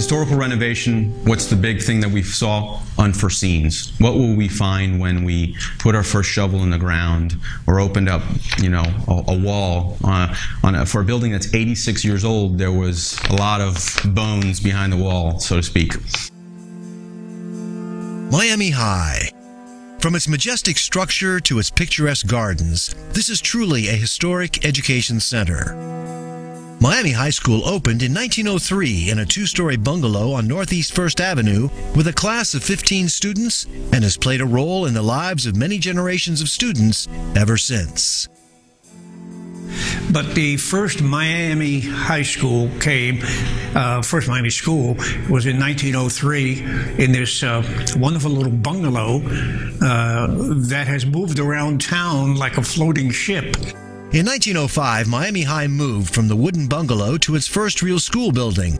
historical renovation, what's the big thing that we saw? Unforeseens. What will we find when we put our first shovel in the ground or opened up, a wall for a building that's 86 years old? There was a lot of bones behind the wall, so to speak. Miami High. From its majestic structure to its picturesque gardens, this is truly a historic education center. Miami High School opened in 1903 in a two-story bungalow on Northeast First Avenue with a class of 15 students and has played a role in the lives of many generations of students ever since. But the first Miami High School first Miami School was in 1903 in this wonderful little bungalow that has moved around town like a floating ship. In 1905, Miami High moved from the wooden bungalow to its first real school building.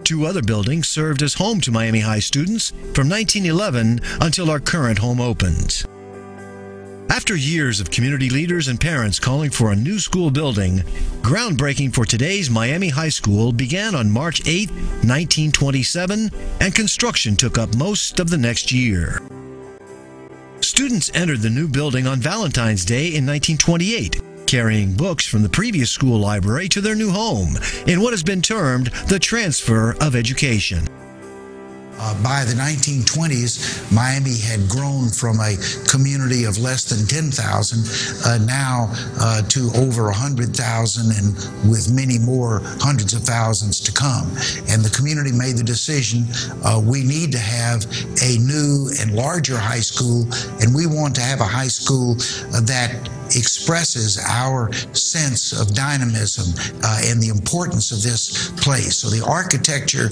Two other buildings served as home to Miami High students from 1911 until our current home opened. After years of community leaders and parents calling for a new school building, groundbreaking for today's Miami High School began on March 8, 1927, and construction took up most of the next year. Students entered the new building on Valentine's Day in 1928, carrying books from the previous school library to their new home in what has been termed the transfer of education. By the 1920s, Miami had grown from a community of less than 10,000 now to over 100,000, and with many more hundreds of thousands to come. And the community made the decision, we need to have a new and larger high school, and we want to have a high school that expresses our sense of dynamism and the importance of this place. So the architecture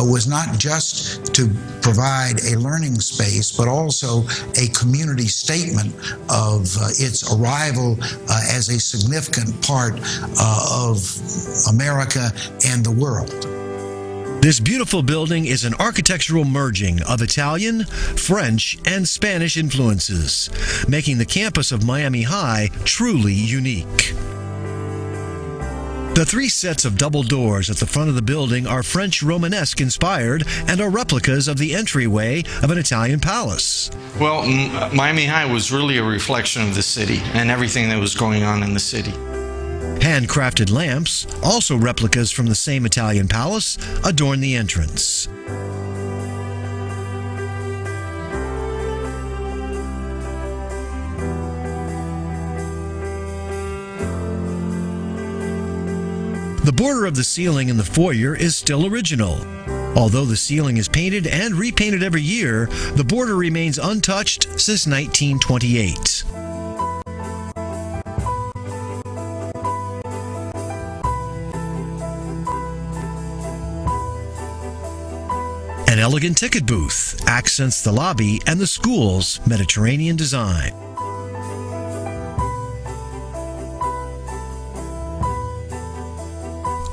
was not just to provide a learning space, but also a community statement of its arrival as a significant part of America and the world. This beautiful building is an architectural merging of Italian, French, and Spanish influences, making the campus of Miami High truly unique. The three sets of double doors at the front of the building are French Romanesque inspired and are replicas of the entryway of an Italian palace. Well, Miami High was really a reflection of the city and everything that was going on in the city. Handcrafted lamps, also replicas from the same Italian palace, adorn the entrance. The border of the ceiling in the foyer is still original. Although the ceiling is painted and repainted every year, the border remains untouched since 1928. An elegant ticket booth accents the lobby and the school's Mediterranean design.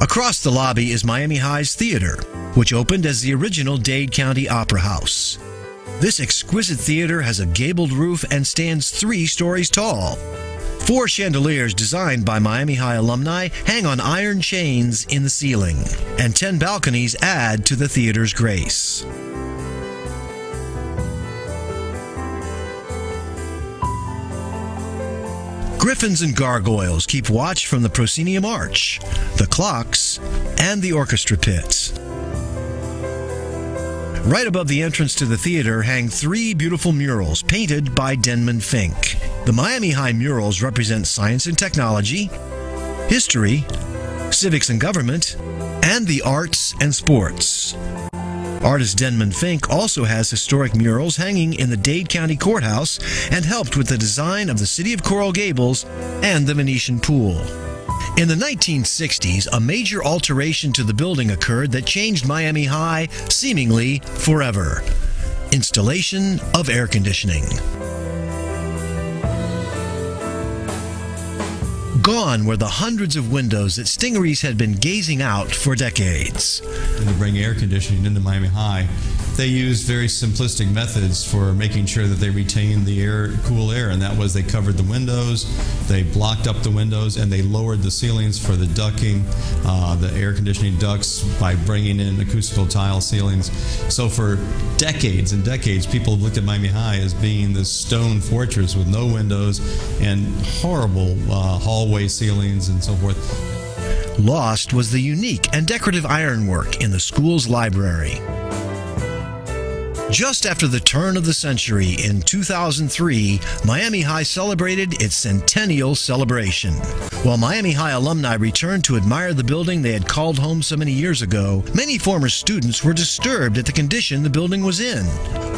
Across the lobby is Miami High's theater, which opened as the original Dade County Opera House. This exquisite theater has a gabled roof and stands 3 stories tall. 4 chandeliers designed by Miami High alumni hang on iron chains in the ceiling, and 10 balconies add to the theater's grace. Griffins and gargoyles keep watch from the proscenium arch, the clocks, and the orchestra pit. Right above the entrance to the theater hang 3 beautiful murals painted by Denman Fink. The Miami High murals represent science and technology, history, civics and government, and the arts and sports. Artist Denman Fink also has historic murals hanging in the Dade County Courthouse and helped with the design of the City of Coral Gables and the Venetian Pool. In the 1960s, a major alteration to the building occurred that changed Miami High seemingly forever. Installation of air conditioning. Gone were the hundreds of windows that stingarees had been gazing out for decades. And to bring air conditioning into Miami High they used very simplistic methods for making sure that they retained the air, cool air, and that was they covered the windows, they blocked up the windows, and they lowered the ceilings for the ducting, the air conditioning ducts by bringing in acoustical tile ceilings. So for decades and decades, people have looked at Miami High as being this stone fortress with no windows and horrible hallway ceilings and so forth. Lost was the unique and decorative ironwork in the school's library. Just after the turn of the century in 2003, Miami High celebrated its centennial celebration. While Miami High alumni returned to admire the building they had called home so many years ago, many former students were disturbed at the condition the building was in.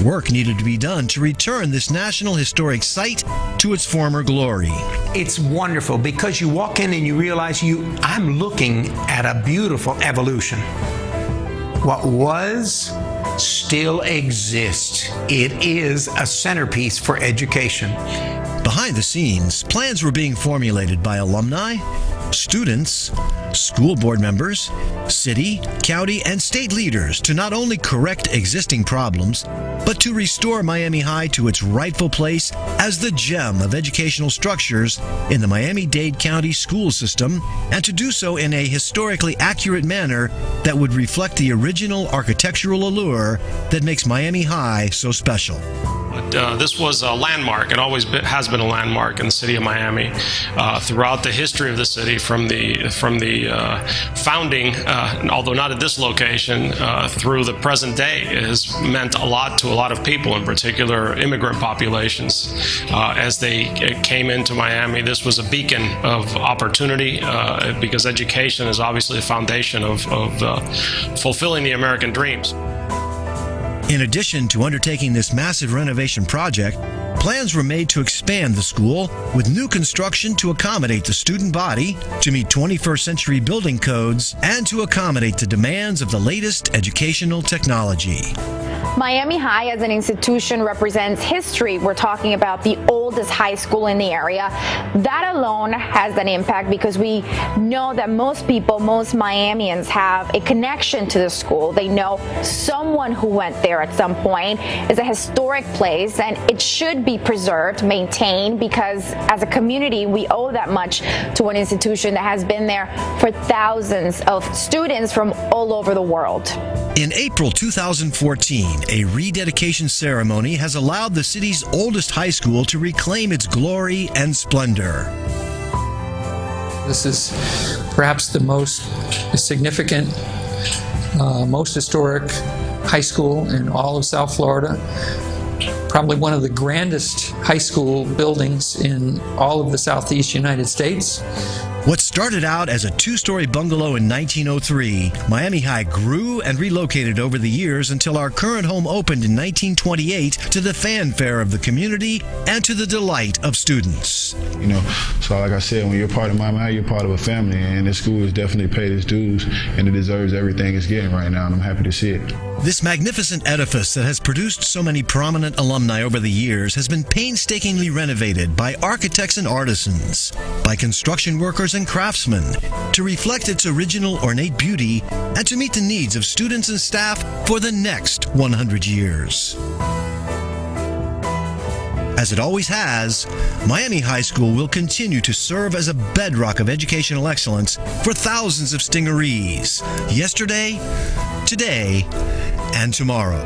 Work needed to be done to return this National Historic Site to its former glory. It's wonderful because you walk in and you realize I'm looking at a beautiful evolution. What was still exists. It is a centerpiece for education. Behind the scenes, plans were being formulated by alumni, students, school board members, city, county, and state leaders to not only correct existing problems, but to restore Miami High to its rightful place as the gem of educational structures in the Miami-Dade County school system, and to do so in a historically accurate manner that would reflect the original architectural allure that makes Miami High so special. This was a landmark. It always has been a landmark in the city of Miami. Throughout the history of the city, from the founding, although not at this location, through the present day, it has meant a lot to a lot of people, in particular immigrant populations. As they came into Miami, this was a beacon of opportunity because education is obviously the foundation of fulfilling the American dreams. In addition to undertaking this massive renovation project, plans were made to expand the school with new construction to accommodate the student body, to meet 21st century building codes, and to accommodate the demands of the latest educational technology. Miami High as an institution represents history. We're talking about the oldest high school in the area. That alone has an impact because we know that most people, most Miamians have a connection to the school. They know someone who went there at some point. It's a historic place and it should be preserved, maintained, because as a community we owe that much to an institution that has been there for thousands of students from all over the world. In April 2014, a rededication ceremony has allowed the city's oldest high school to reclaim its glory and splendor. This is perhaps the most significant, most historic high school in all of South Florida. Probably one of the grandest high school buildings in all of the Southeast United States. What started out as a two-story bungalow in 1903, Miami High grew and relocated over the years until our current home opened in 1928 to the fanfare of the community and to the delight of students. You know, so like I said, when you're part of Miami High, you're part of a family, and this school has definitely paid its dues, and it deserves everything it's getting right now, and I'm happy to see it. This magnificent edifice that has produced so many prominent alumni over the years has been painstakingly renovated by architects and artisans, by construction workers and craftsmen, to reflect its original ornate beauty and to meet the needs of students and staff for the next 100 years. As it always has, Miami High School will continue to serve as a bedrock of educational excellence for thousands of stingarees, yesterday, today, and tomorrow.